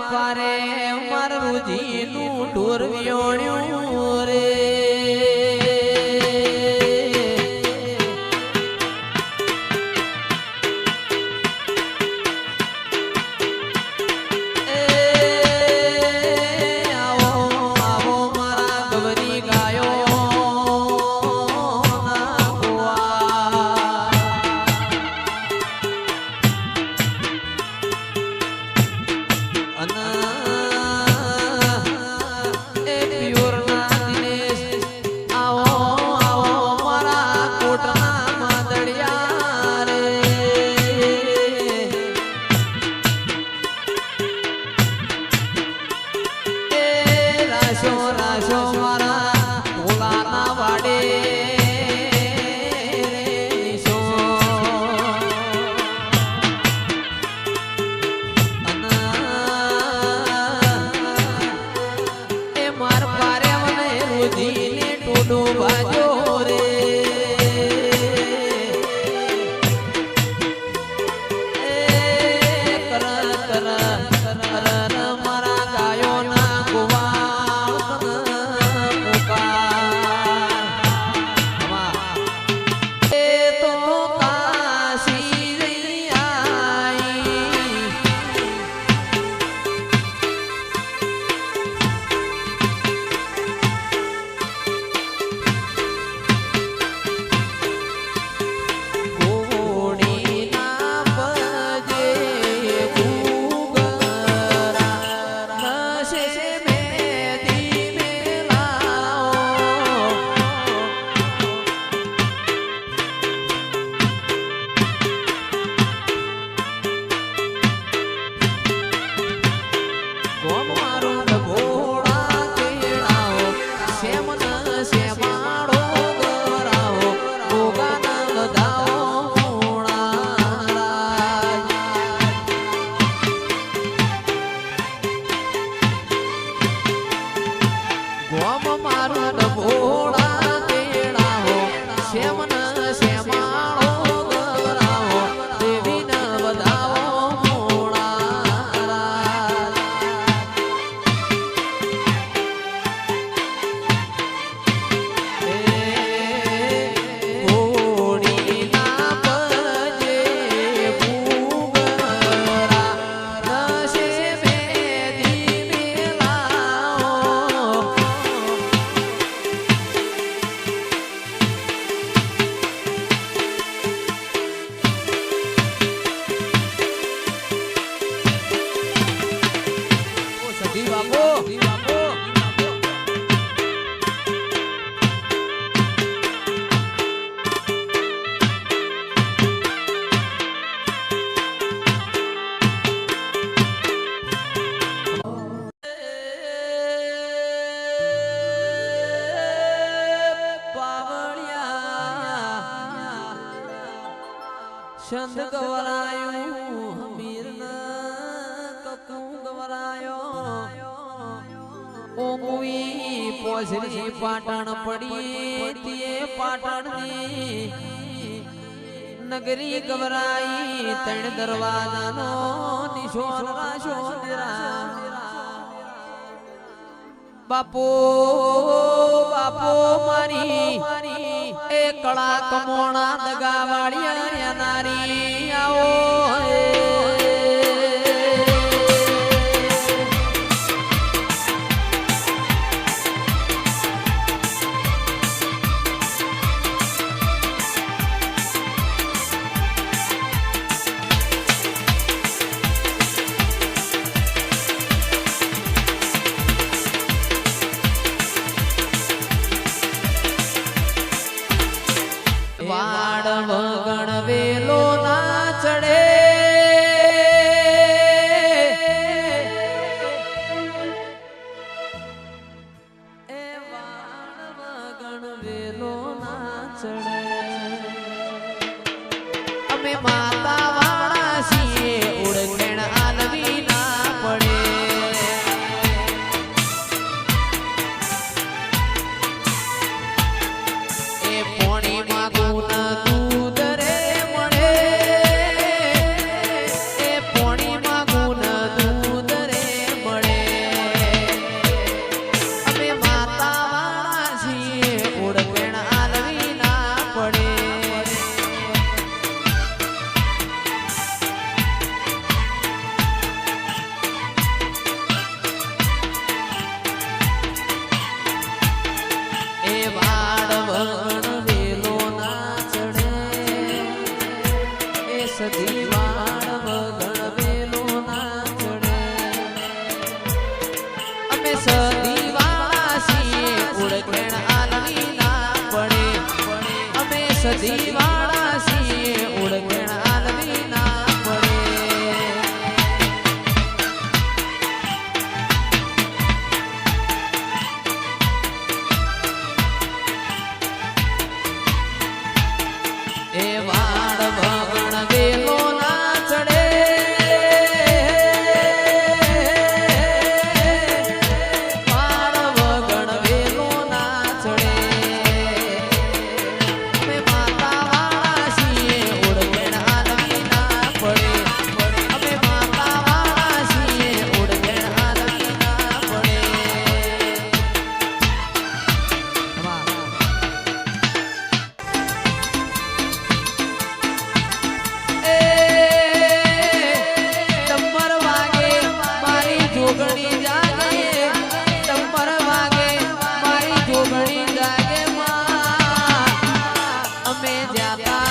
પારે મારું રૂજીનું ઢોર વિયોણ્યું રે ચંદ ગવરાયો હમીર કકુ ગવરાયો ઓમુઈ પોસરી પાટણ પડી તે પાટણની નગરી ગવરાઈ ત્રણ દરવાજાનો નિશોન રાશો બાપો બાપો મારી એ કળા કમોણા દગાવાળી નારી આવો વાડ વગણ વેલો ના સદી વાળ વગણ વેલો ના ચડે અમે સદી વાળા છીએ ઓળખેણ આલવી ના પડે અમે સદી વાળા છીએ ઓળખેણ આલવી ના પડે એ વાળ વગણ વેલો ના ચડે વાળ વગણ વેલો ના ચડે અમે માતા વાળા છીએ ઓળખેણ આલવી ના પડે અમે માતા વાળા છીએ ઓળખેણ આલવી ના પડે ટમર વાગે મારી જોગણી જાગે ટમર વાગે મારી જોગણી જાગે માં અમે જાતા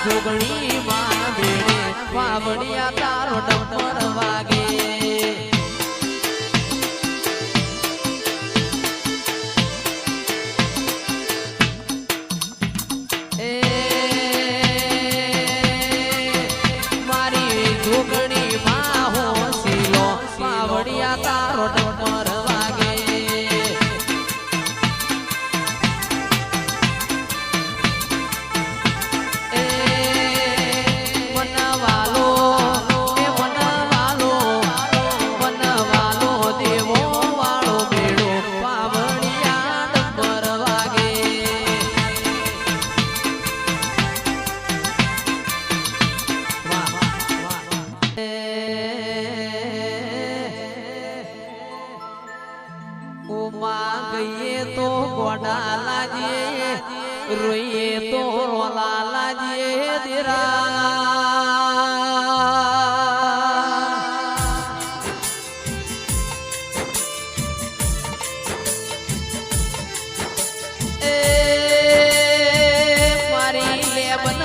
જોગણી માં ભેડે વાવડિયા તારો ટમર વાગે મારી જોગણી માં હોસીલો પાવડિયા તારો ટમર વાગે મનવાલો દેવો વાળો બેડો પાવડિયા ટમર વાગે ઉમા ગઈએ તો ગોડા લાજીએ રોઈએ તો રોલા લાજીએ મારી લેબન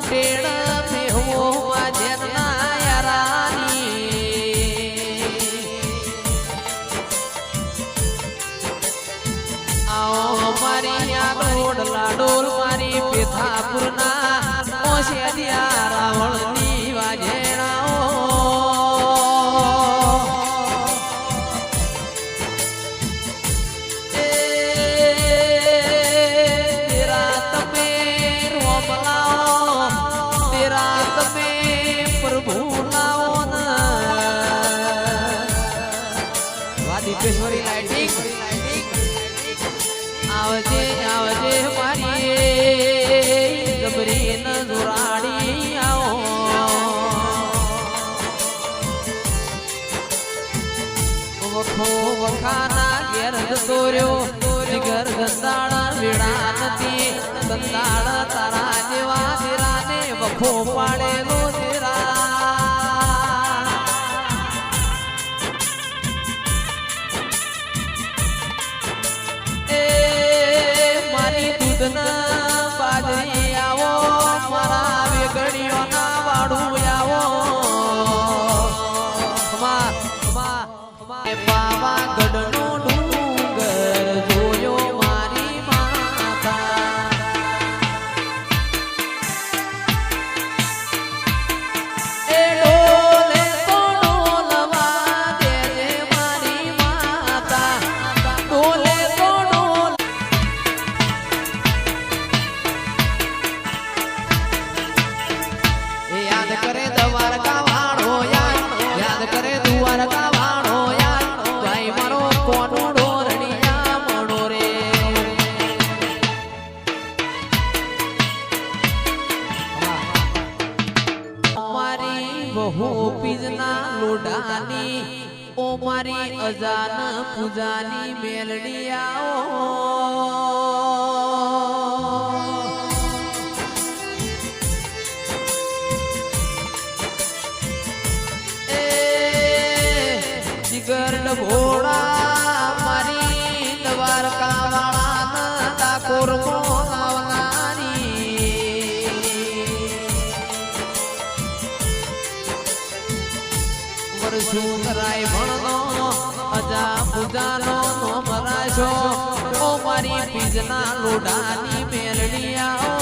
પેડ મેહો વાજના યારાની આવો મારી આગોડ લાડોલ મારી પેથાપુરના ઓશિયા રાવણની વાજેણાઓ તેરા તમે રોમ લાવો તેરા તમે પ્રભુ લાવો વાદીપેશ્વરી લાઇટિંગ આવજે આવજે મારી ગબરી ન જોરાડી આવો વખો વખાના ઘેર જતો રહ્યો જીગર ગંદાળા વેડા નથી ગંદાળા તારા જેવા ધીરાને વખો પાડેલો ધીરા બાજરી આવો મારા વેગડીઓના વાડું આવો પાવાગઢનો ડુંગર જોયો મારી માતા એ ડોલે તો ડોલવા દેજે મારી માતા ડોલે તો ડોલ યાદ કરે દ્વારકા વાળો યાદ કરે દ્વારકા વાળો યાદ ભાઈ મારો કોનો ડોરણિયા મણો રે મારી બહુ પીજના લોડાની ઓ મારી અજાન પૂજાની મેલડી આવો જીગર ઘોડા મારી દ્વારકા વાળા ડાકોર મોનાવના શું કરાય ભણનો અજા પૂજાનો નો મરાશો ઓ મારી બીજના લોઢાની મેલડી આવો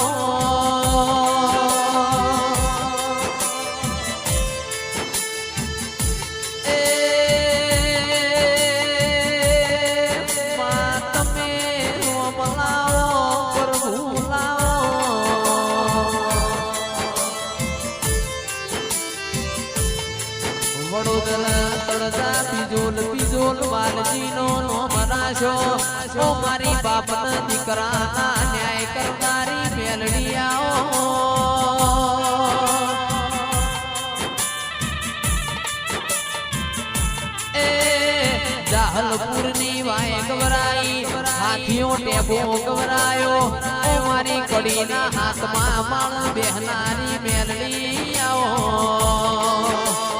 વડોદરા તળજા બીજોલ વાલજીનો નો મરાશો ઓ મારી બાપના દીકરાના ન્યાય કરનારી મેલડી આવો એ જાહલપુરની વાય ગવરાઈ હાથીઓ ટેબો ગવરાયો ઓ મારી કડીના હાથમાં માળ બેહનારી મેલડી આવો